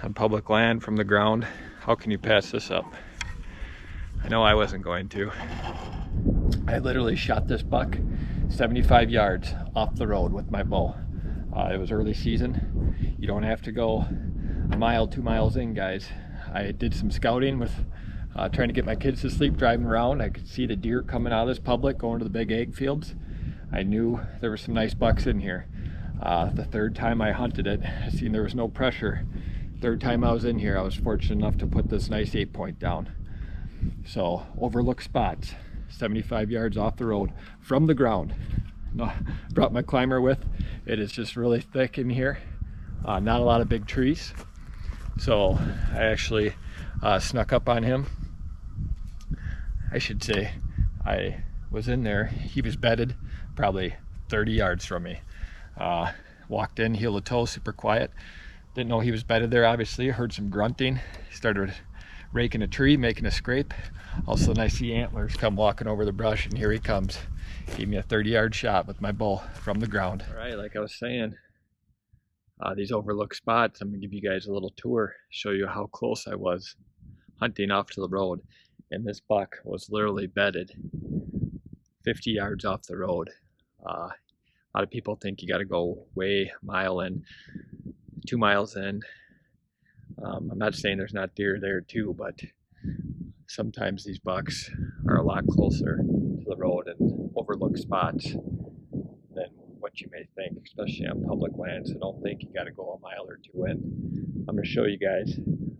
on public land from the ground. How can you pass this up? I know I wasn't going to. I literally shot this buck 75 yards off the road with my bow. It was early season. You don't have to go a mile, 2 miles in, guys. I did some scouting with trying to get my kids to sleep, driving around. I could see the deer coming out of this public, going to the big egg fields. I knew there were some nice bucks in here. The third time I hunted it, I seen there was no pressure. Third time I was in here, I was fortunate enough to put this nice 8-point down. So, overlooked spots, 75 yards off the road from the ground. No, brought my climber with. It is just really thick in here. Not a lot of big trees. So I actually snuck up on him. I should say I was in there. He was bedded probably 30 yards from me. Walked in, heel to toe, super quiet. Didn't know he was bedded there, obviously. Heard some grunting. Started raking a tree, making a scrape. All of a sudden I see antlers come walking over the brush, and here he comes. Gave me a 30-yard shot with my bow from the ground. All right, like I was saying, these overlooked spots, I'm gonna give you guys a little tour, show you how close I was hunting off to the road. And this buck was literally bedded 50 yards off the road. A lot of people think you gotta go way a mile in, 2 miles in. I'm not saying there's not deer there too, but sometimes these bucks are a lot closer to the road and overlooked spots than what you may think, especially on public land. So don't think you got to go a mile or two in. I'm going to show you guys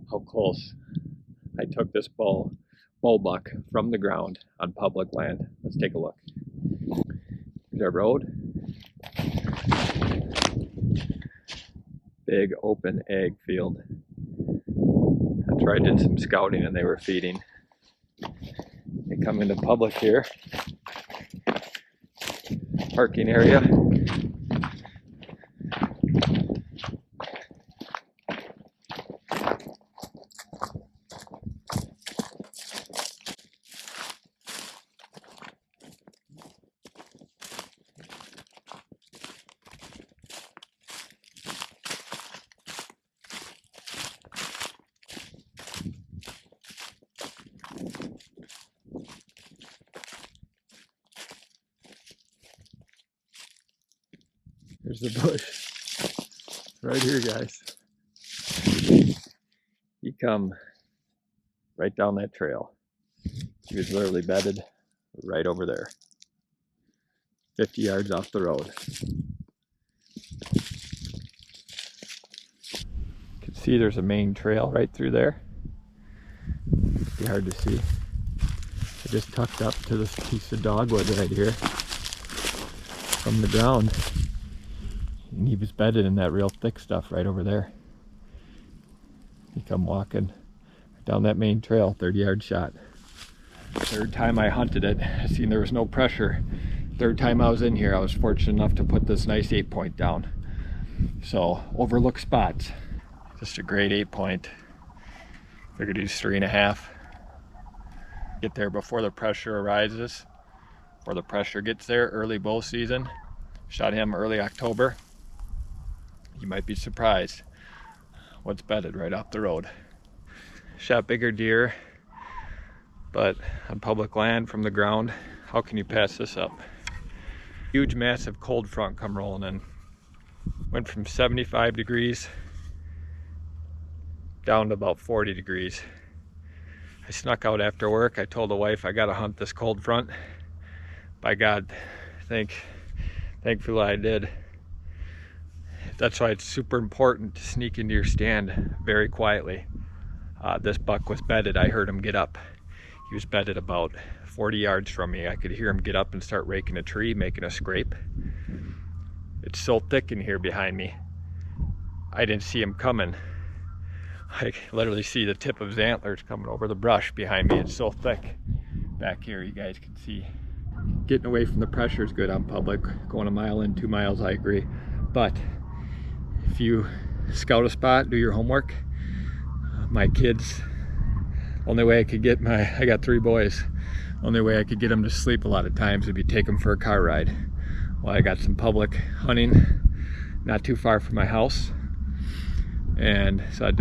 how close I took this bull buck from the ground on public land. Let's take a look. Here's our road. Big open egg field. That's where I did some scouting and they were feeding. They come into public here. Parking area. There's the bush. Right here, guys. He come right down that trail. He was literally bedded right over there. 50 yards off the road. You can see there's a main trail right through there. It'd be hard to see. I just tucked up to this piece of dogwood right here from the ground. And he was bedded in that real thick stuff right over there. He come walking down that main trail, 30-yard shot. Third time I hunted it, I seen there was no pressure. Third time I was in here, I was fortunate enough to put this nice 8-point down. So, overlooked spots. Just a great 8-point. Figured he's 3.5. Get there before the pressure arises. Before the pressure gets there, early bow season. Shot him early October. You might be surprised what's bedded right off the road. Shot bigger deer, but on public land from the ground, how can you pass this up? Huge, massive cold front come rolling in. Went from 75 degrees down to about 40 degrees. I snuck out after work. I told the wife I gotta hunt this cold front. By God, thankfully I did. That's why it's super important to sneak into your stand very quietly. This buck was bedded. I heard him get up. He was bedded about 40 yards from me. I could hear him get up and start raking a tree, making a scrape. It's so thick in here behind me. I didn't see him coming. I literally see the tip of his antlers coming over the brush behind me. It's so thick back here, you guys can see. Getting away from the pressure is good on public. Going a mile in, 2 miles, I agree. But if you scout a spot, do your homework. My kids, only way I could get I got 3 boys. Only way I could get them to sleep a lot of times would be take them for a car ride. Well, I got some public hunting not too far from my house. And so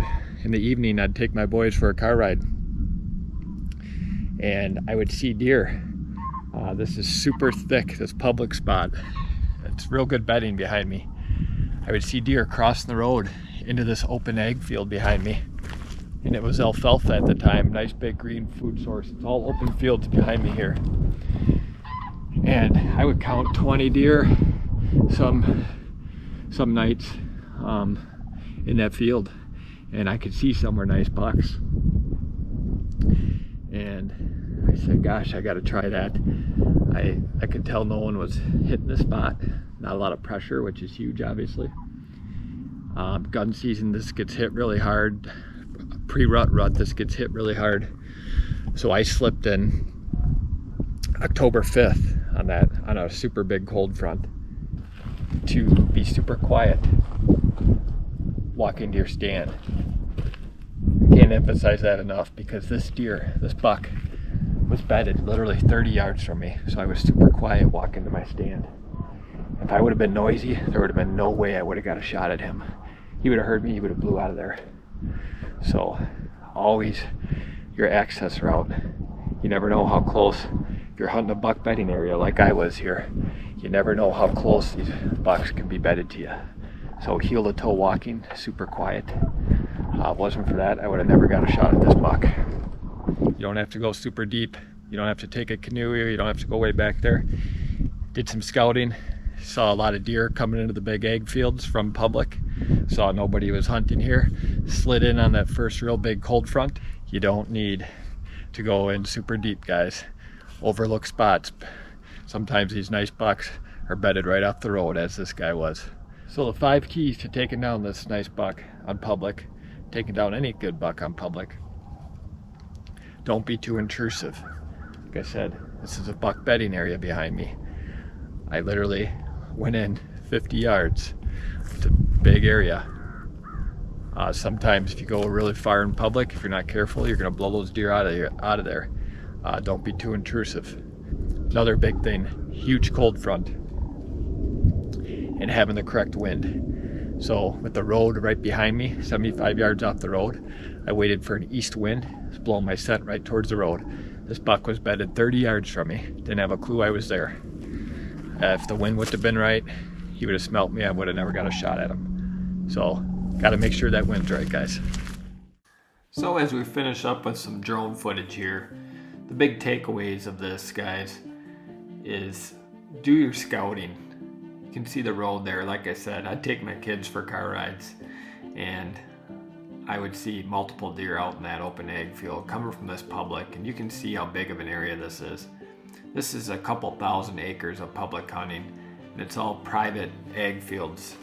in the evening, I'd take my boys for a car ride, and I would see deer. This is super thick, this public spot. It's real good bedding behind me. I would see deer crossing the road into this open ag field behind me. And it was alfalfa at the time, nice big green food source. It's all open fields behind me here. And I would count 20 deer some nights in that field. And I could see somewhere nice bucks. And I said, gosh, I gotta try that. I could tell no one was hitting the spot. Not a lot of pressure, which is huge, obviously. Gun season, this gets hit really hard. Pre-rut, this gets hit really hard. So I slipped in October 5th on a super big cold front to be super quiet walking to your stand. I can't emphasize that enough, because this buck was bedded literally 30 yards from me. So I was super quiet walking to my stand. If I would have been noisy, there would have been no way I would have got a shot at him. He would have heard me, he would have blew out of there. So always your access route. You never know how close, if you're hunting a buck bedding area like I was here, you never know how close these bucks can be bedded to you. So heel to toe walking, super quiet. Wasn't for that, I would have never got a shot at this buck. You don't have to go super deep. You don't have to take a canoe here. You don't have to go way back there. Did some scouting. Saw a lot of deer coming into the big ag fields from public. Saw nobody was hunting here. Slid in on that first real big cold front. You don't need to go in super deep, guys. Overlook spots. Sometimes these nice bucks are bedded right off the road, as this guy was. So the 5 keys to taking down this nice buck on public, taking down any good buck on public: don't be too intrusive. Like I said, this is a buck bedding area behind me. I literally went in 50 yards. It's a big area. Sometimes if you go really far in public, if you're not careful, you're gonna blow those deer out of there. Don't be too intrusive. Another big thing, huge cold front and having the correct wind. So with the road right behind me, 75 yards off the road, I waited for an east wind. It's blowing my scent right towards the road. This buck was bedded 30 yards from me. Didn't have a clue I was there. If the wind would have been right, he would have smelt me. I would have never got a shot at him. So, got to make sure that wind's right, guys. So as we finish up with some drone footage here, the big takeaways of this, guys, is do your scouting. You can see the road there. Like I said, I'd take my kids for car rides, and I would see multiple deer out in that open ag field coming from this public, and you can see how big of an area this is. This is a couple thousand acres of public hunting, and it's all private ag fields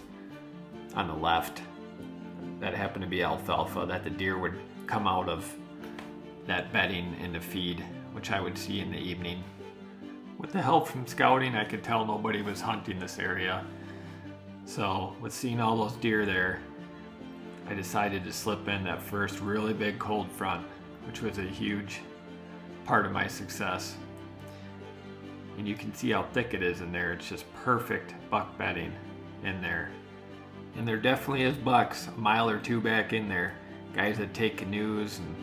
on the left that happen to be alfalfa that the deer would come out of that bedding into feed, which I would see in the evening. With the help from scouting, I could tell nobody was hunting this area. So with seeing all those deer there, I decided to slip in that first really big cold front, which was a huge part of my success. And you can see how thick it is in there. It's just perfect buck bedding in there. And there definitely is bucks a mile or two back in there. Guys that take canoes and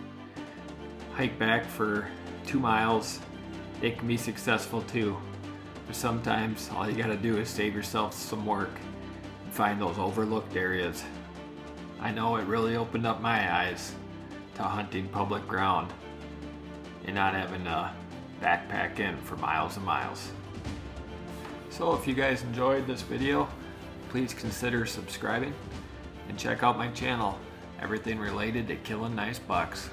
hike back for 2 miles, they can be successful too. But sometimes all you gotta do is save yourself some work and find those overlooked areas. I know it really opened up my eyes to hunting public ground and not having to backpack in for miles and miles. So if you guys enjoyed this video, please consider subscribing and check out my channel, everything related to killing nice bucks.